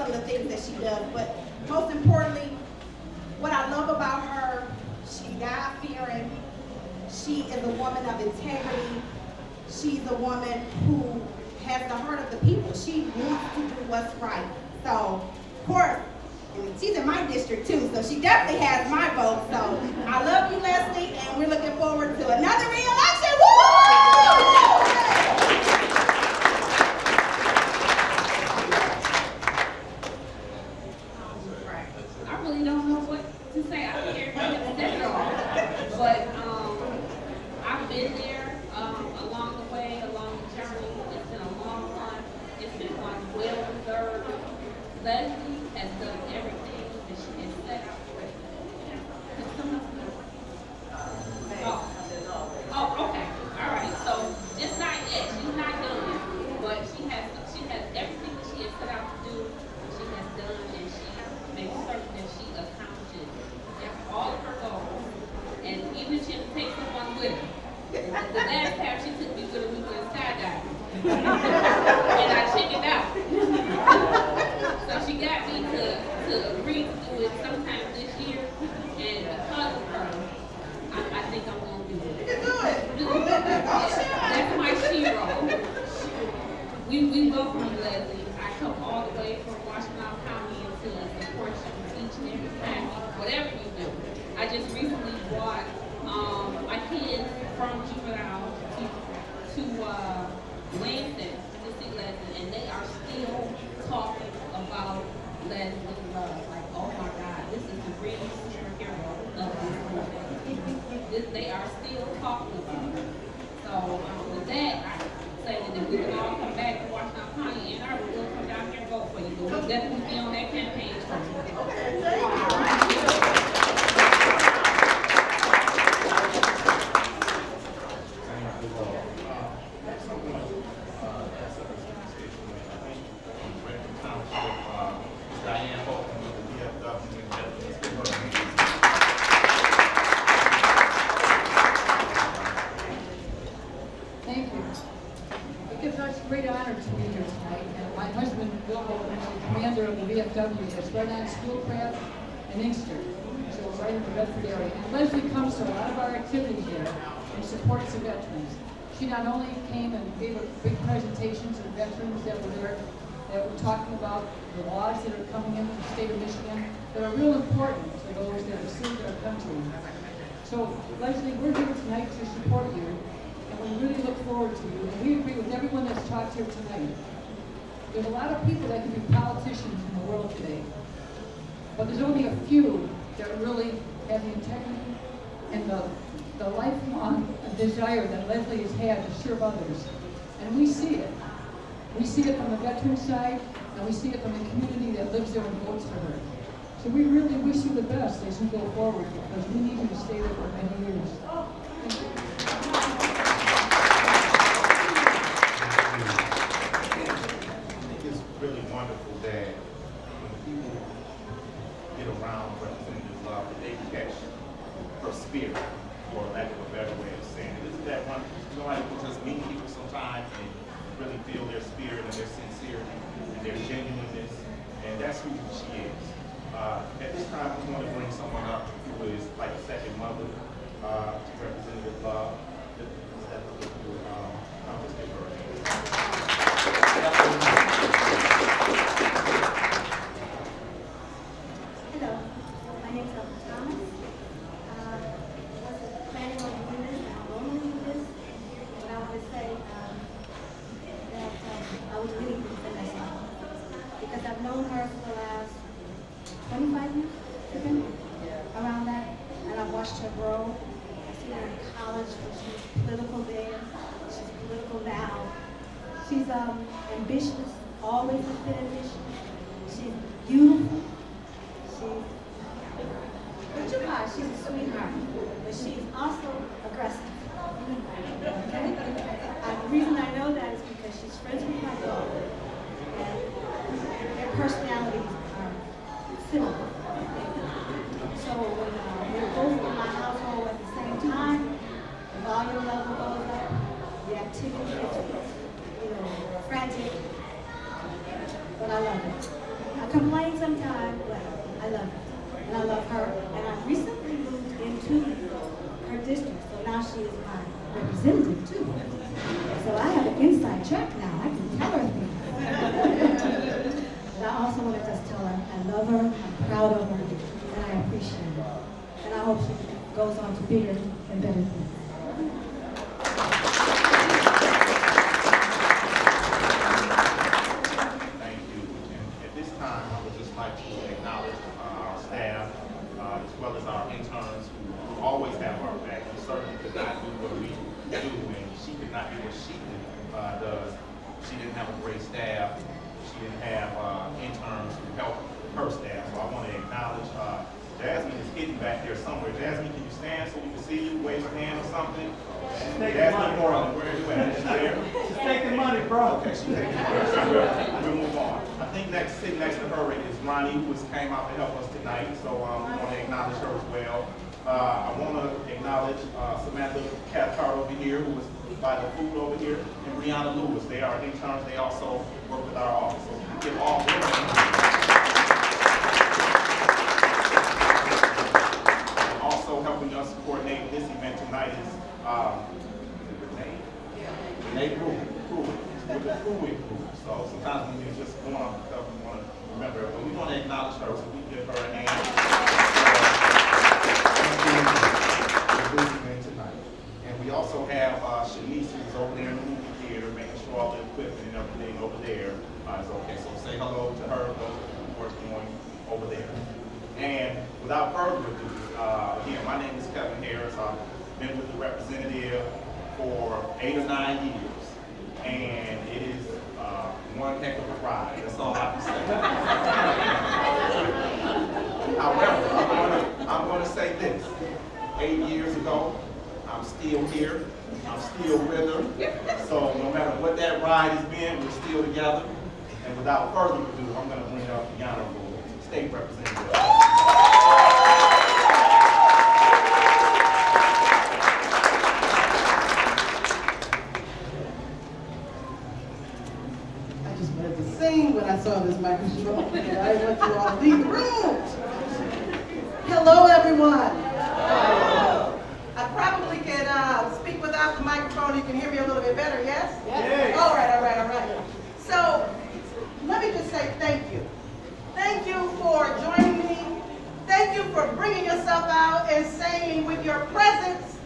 some of the things that she does. But most importantly, what I love about her, she's God-fearing. She is a woman of integrity. She's a woman who has the heart of the people. She wants to do what's right. So, of course, she's in my district too, so she definitely has my vote. So, I love you, Leslie, and we're looking forward to another re-election. Woo! I really don't know what to say. I think everybody said it all. But I've been there along the way, along the journey. It's been a long one. It's been one well deserved. Leslie has done everything that she has set out for. Oh, okay. All right. So it's not yet. She's not done. But she has everything that she has set out to do. She has done, and she makes certain that she accomplishes all of her goals. And even if she takes someone with her. The last time she took me with her, we went skydiving. And I chickened out. So she got me to agree to do it sometime this year. And because of her, I think I'm going to do it. You can do it. That's my shero. We welcome you, Leslie. I come all the way from Washington County to support you each and every time, whatever you do. I just recently brought my kids from juvenile to Lansing to see Leslie, and they are still talking about Leslie Love. Like, oh my God, this is the real superhero of this movie. They are still talking about her. So with that, I say that we can all come back to Washington County, and I will come down here and vote for you. But we'll definitely be on that campaign Thank you. It gives us great honor to be here tonight. And my husband, Bill, is the commander of the VFW that's right on Schoolcraft and Inkster. So we're right in the Bedford area. And Leslie comes to a lot of our activities here and supports the veterans. She not only came and gave a big presentations to veterans that were there, that were talking about the laws that are coming in from the state of Michigan that are real important to those that have served our country. So, Leslie, we're here tonight to support you. And we really look forward to you. And we agree with everyone that's talked here tonight. There's a lot of people that can be politicians in the world today. But there's only a few that really have the integrity and the lifelong desire that Leslie has had to serve others. And we see it. We see it from the veteran side, and we see it from the community that lives there and votes for her. So we really wish you the best as you go forward, because we need you to stay there for many years. Thank you. It's really wonderful that when people get around Representative Love, that they catch her spirit, for lack of a better way of saying it. Isn't that wonderful? You know, I can just meet people sometimes and really feel their spirit and their sincerity and their genuineness, and that's who she is. At this time, we want to bring someone up who is like a second mother to Representative Love. I'll just give her a hand. Hello, my name is Dr. Thomas. I wasn't planning on doing this, I don't normally do this, but I want to say that I was really good for Leslie, because I've known her for the last 25 years, around that, and I've watched her grow. I see her in college, when she was political there, she's political now. She's ambitious, always has been ambitious. She's beautiful. She's a sweetheart, but she's also aggressive. Okay? The reason I know that is because she's friends with my daughter, and their personalities are similar. So when we're both in my household at the same time, the volume level goes up, the activity gets, frantic, but I love it. I complain sometimes, but I love her. And I love her. And I recently moved into her district, so now she is my representative too. So I have an inside track now. I can tell her things. But I also want to just tell her I love her, I'm proud of her, and I appreciate her. And I hope she goes on to bigger and better things. Thank you. And at this time, I would just like to acknowledge our staff, as well as our interns who always have our back. We certainly could not do what we do, and she could not do what she does. She didn't have a great staff. She didn't have interns who helped her staff. So I want to acknowledge Jasmine is hidden back there somewhere. Jasmine, can you stand so we can see you? Wave a hand or something. Jasmine Moreland, where are you at? She's there. She's taking money, bro. Okay, she's taking money. We'll move on. I think sitting next to her is Ronnie, who came out to help us tonight. So we want to acknowledge her as well. I want to acknowledge Samantha Cathcart over here, who was by the food over here, and Brianna Lewis. They are interns. They also work with our office. So we give all of them. Also helping us coordinate this event tonight is Renee Brewer, with the Brewer group. So sometimes when you're just going on stuff, we want to remember her, but we want to acknowledge her, so we give her a hand for this event tonight. And we also have Shanice, who's over there in the movie theater, making sure all the equipment and everything over there is okay. So say hello to her, those who are going over there. And without further ado, again, my name is Kevin Harris. I've been with the representative for 8 or 9 years, and it is one heck of a ride. That's all I can say. However, I'm going to say this. 8 years ago, I'm still here. I'm still with her. So no matter what that ride has been, we're still together. And without further ado, I'm going to bring up the Honorable State Representative. I just wanted to sing when I saw this microphone. I want you all to leave the room. Hello, everyone. Hello. I probably can speak without the microphone. You can hear me a little bit better, yes? Yes. All right. So, let me just say thank you. Thank you for joining me. Thank you for bringing yourself out and saying with your presence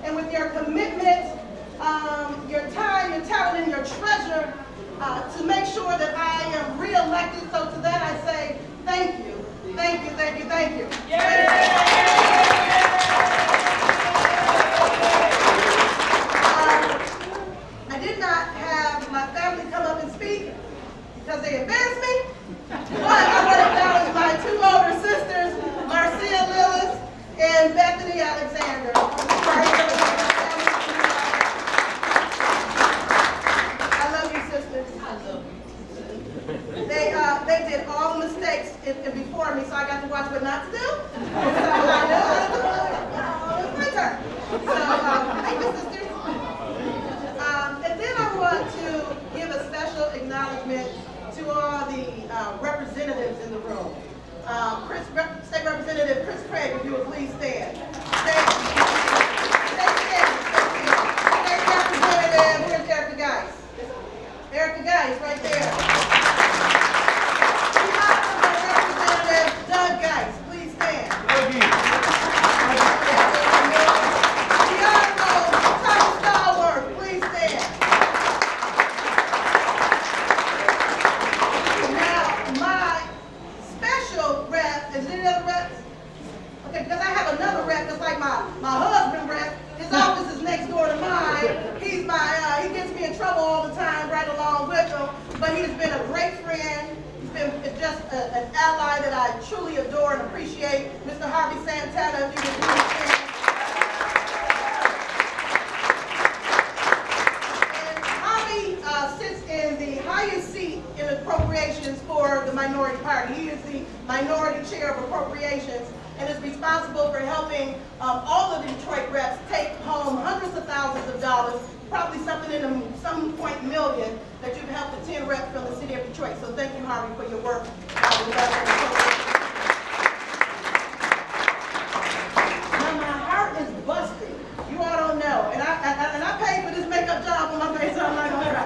and with your commitment, your time, your talent, and your treasure to make sure that I am re-elected. So to that I say thank you. Thank you, thank you, thank you. I did not have my family come up and speak because they embarrassed me. But I want to acknowledge my 2 older sisters, Marcia Lillis and Bethany Alexander. I love you, sisters. They did all the mistakes before me, so I got to watch what not to do. So I know it's my turn. So thank you, sisters. And then I want to give a special acknowledgement to all the representatives in the room. State Representative Chris Craig, if you would please stand. State Representative, where's Erica Geis? Erica Geis, right there. Representative Doug Geis, please stand. Thomas Stallworth, please stand. My special rep, is there any other reps? Okay, because I have another rep that's like my husband rep. His office is next door to mine. He's he gets me in trouble all the time, right along with him. But he's been a great friend. He's been just an ally that I truly adore and appreciate. Mr. Harvey Santana, if you would please stand. Sits in the highest seat in appropriations for the minority party. He is the minority chair of appropriations and is responsible for helping all of the Detroit reps take home hundreds of thousands of dollars, probably something in the some point million that you've helped the 10 reps from the city of Detroit. So thank you, Harvey, for your work. Now my heart is busting. You all don't know. And I paid for this makeup job on my face, so I'm not gonna cry.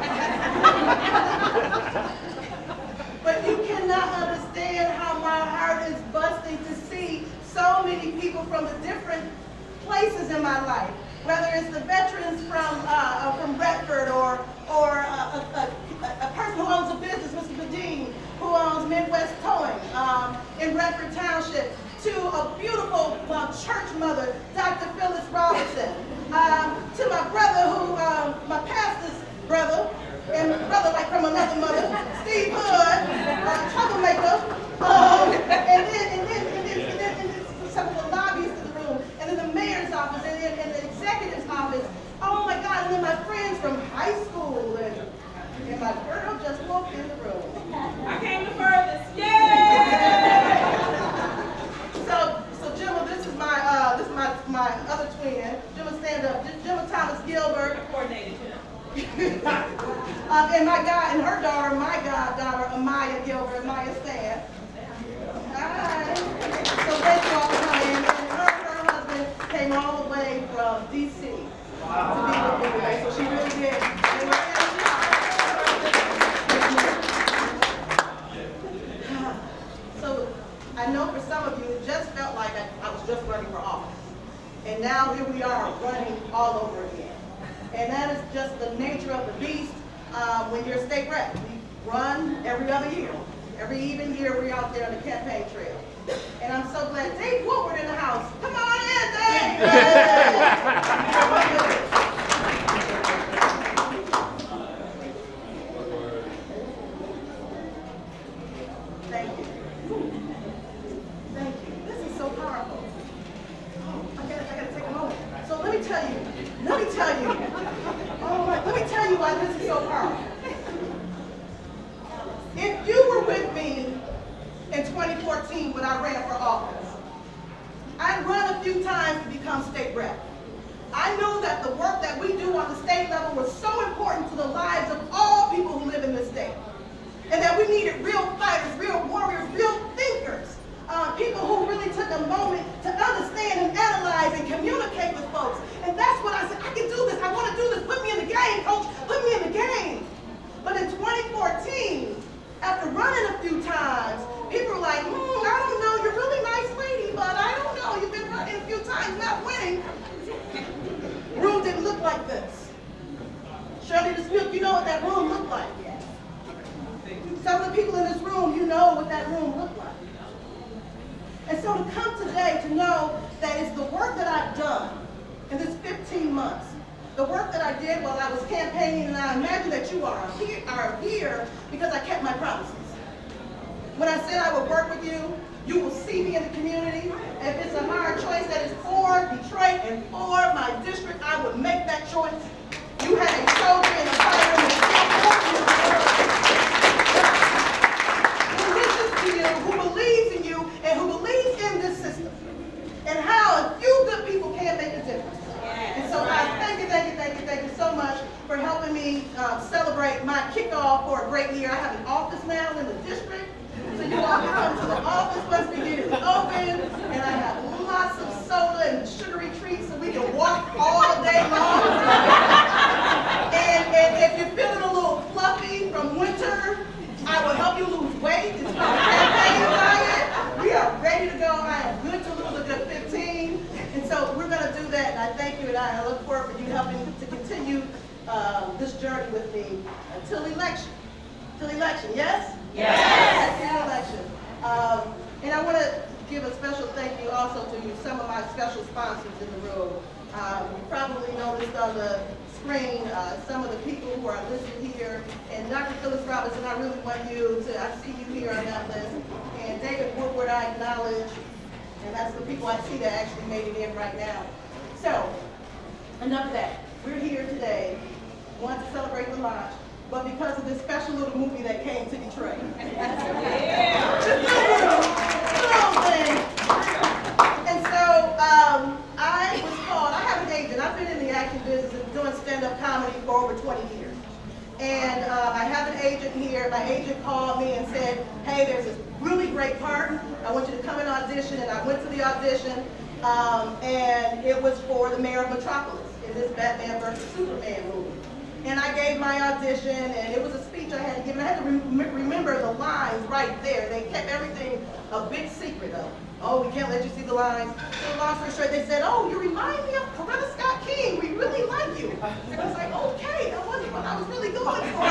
But you cannot understand how my heart is busting to see so many people from the different places in my life. Whether it's the veterans from Redford or a person who owns a business, Mr. Badine, who owns Midwest Towing in Redford Township, to a beautiful church mother, Dr. Phyllis Robinson, to my brother my pastor's brother, and brother like from another mother, Steve Hood, troublemaker, and then some of the lobbyists in the room, and then the mayor's office, and the executive's office. Oh my God, and then my friends from high school, and my girl just walked in the room. I came the furthest. Yay! So Jimma, this is my other twin. Jimma, stand up. Jimma Thomas Gilbert. Coordinated. And my goddaughter, Amaya Gilbert. Amaya, stand. Hi. So thank you all for coming. And her husband came all the way from D.C. to be with me today. So she really did. So I know for some of you, it just felt like I was just running for office. And now here we are running all over again. And that is just the nature of the beast when you're a state rep. We run every other year. Every even year we're out there on the campaign trail. And I'm so glad Dave Woodward in the house. Come on in, Dave! Thank you. Thank you. This is so powerful. Oh, I gotta take a moment. So let me tell you. Oh, let me tell you why this is so powerful. If you were with me in 2014 when I ran for office, I'd run a few times to become state rep. I knew that the work that we do on the state level was so important to the lives of all people who live in this state. And that we needed real fighters, real warriors, real thinkers, people who really took a moment to understand and analyze and communicate with folks. And that's what I said, I can do this, I want to do this, put me in the game, coach, put me in the game. But in 2014, after running a few times, people were like, I don't know, you're a really nice lady, but I don't know, you've been running a few times, not winning. Room didn't look like this. Shirley Dismuke, you know what that room looked like. Some of the people in this room, you know what that room looked like. And so to come today to know that it's the work that I've done in this 15 months, the work that I did while I was campaigning, and I imagine that you are here because I kept my promises. When I said I would work with you, you will see me in the community. If it's a hard choice that is for Detroit and for my district, I would make that choice. You had a soldier and a fighter and a who listens to you, who believes in you, and who believes in this system. And how a few good people can make a difference. And so I thank you so much for helping me celebrate my kickoff for a great year. I have an office now in the district. So you all can come to the office once we get it open. And I have lots of soda and sugary treats so we can walk all day long. And if you're feeling a little fluffy from winter, I will help you lose weight. It's called campaign diet. We are ready to go. I am good to lose a good 15. And so we're going to do that. And I thank you, and I look forward for you helping to continue this journey with me until election. Till election, yes? Yes. Until election. And I want to give a special thank you also to some of my special sponsors in the room. You probably noticed on the screen some of the people who are listed here. And Dr. Phyllis Robinson, I really want you to, I see you here on that list. And David Woodward, I acknowledge. And that's the people I see that actually made it in right now. So, enough of that. We're here today, want to celebrate the launch, but because of this special little movie that came to Detroit. Just little thing. And so, I was called, I have an agent. I've been in the acting business and doing stand-up comedy for over 20 years. And I have an agent here. My agent called me and said, hey, there's this really great part. I want you to come and audition, and I went to the audition, and it was for the mayor of Metropolis in this Batman versus Superman movie. And I gave my audition, and it was a speech I had to give, and I had to remember the lines right there. They kept everything a big secret though. Oh, we can't let you see the lines. So long story short, they said, oh, you remind me of Coretta Scott King. We really like you. And I was like, okay, that wasn't what I was really going for.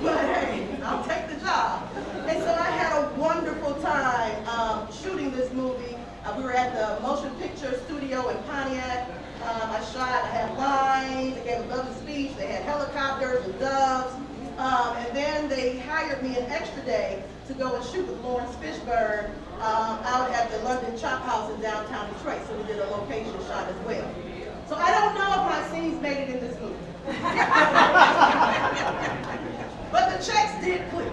But hey, I'll take the job. And so I had a wonderful time shooting this movie. We were at the motion picture studio in Pontiac. I had lines, I gave a lovely speech, they had helicopters and doves. And then they hired me an extra day to go and shoot with Lawrence Fishburne out at the London Chop House in downtown Detroit. So we did a location shot as well. So I don't know if my scenes made it in this movie. But the checks did clear.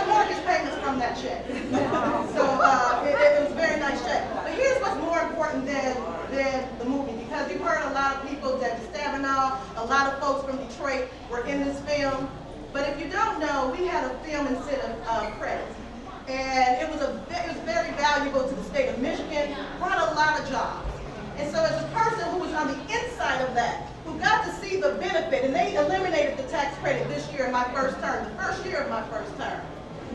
Mortgage payments from that check. So it was a very nice check. But here's what's more important than the movie, because you've heard a lot of people, Debbie Stabenow, a lot of folks from Detroit were in this film. But if you don't know, we had a film incentive credit. And it was very valuable to the state of Michigan, brought a lot of jobs. And so as a person who was on the inside of that, who got to see the benefit, and they eliminated the tax credit this year in my first term, the first year of my first term.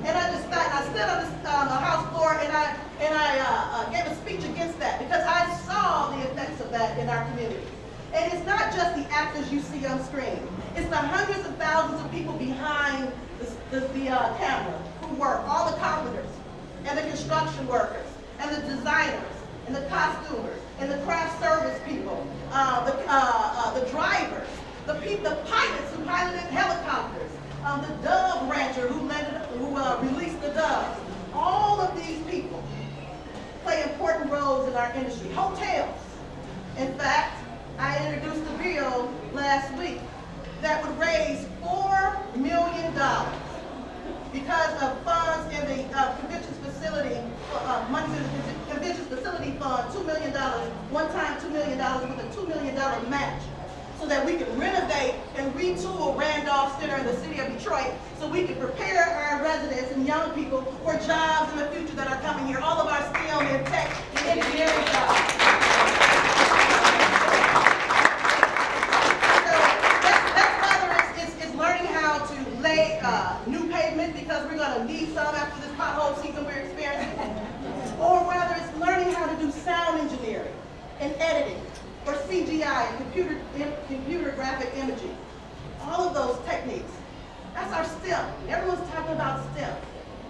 And I just thought, I stood on the House floor and I gave a speech against that, because I saw the effects of that in our community. And it's not just the actors you see on screen. It's the hundreds of thousands of people behind the camera who work, all the carpenters and the construction workers and the designers and the costumers and the craft service people, the drivers, the pilots who piloted helicopters, the dove rancher who released the doves. All of these people play important roles in our industry. Hotels. In fact, I introduced a bill last week that would raise $4 million because of funds in the conventions facility, money in the conventions facility fund, $2 million, one time $2 million with a $2 million match, so that we can renovate and retool Randolph Center in the city of Detroit, so we can prepare our residents and young people for jobs in the future that are coming here, all of our STEM and tech and engineering jobs. New pavement, because we're going to need some after this pothole season we're experiencing, or whether it's learning how to do sound engineering and editing, or CGI and computer graphic imaging. All of those techniques. That's our STEM. Everyone's talking about STEM.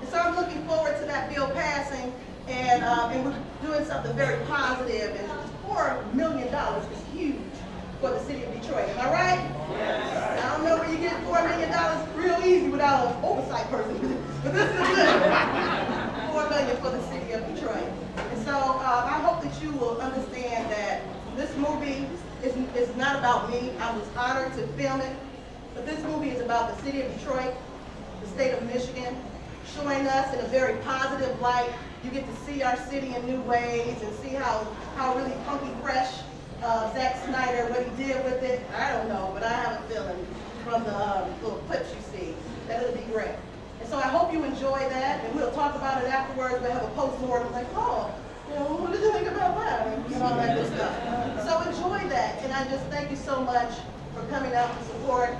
And so I'm looking forward to that bill passing, and we're doing something very positive, and $4 million is huge for the city of Detroit. Am I right? Yes. I don't know where you get $4 million real easy without an oversight person, but this is good. $4 million for the city of Detroit. And so I hope that you will understand that this movie is not about me. I was honored to film it, but this movie is about the city of Detroit, the state of Michigan, showing us in a very positive light. You get to see our city in new ways and see how really funky fresh Zack Snyder, what he did with it, I don't know, but I have a feeling from the little clips you see that it'll be great. And so I hope you enjoy that, and we'll talk about it afterwards. We'll have a post-mortem like, oh, you know, what did you think about that? And all that good stuff. So enjoy that, and I just thank you so much for coming out to support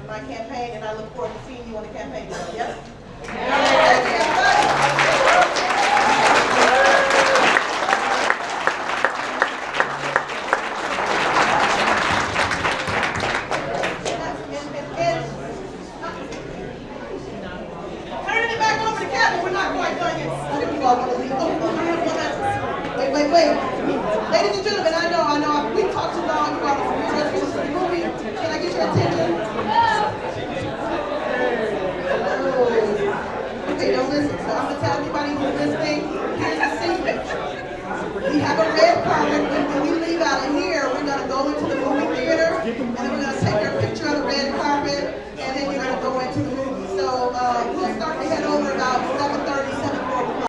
my campaign, and I look forward to seeing you on the campaign trail. Yes? Wait. Ladies and gentlemen, I know, we talked too long. You all are just finished the movie. Can I get your attention? Okay, don't listen. So I'm going to tell everybody who's listening, here's the secret. We have a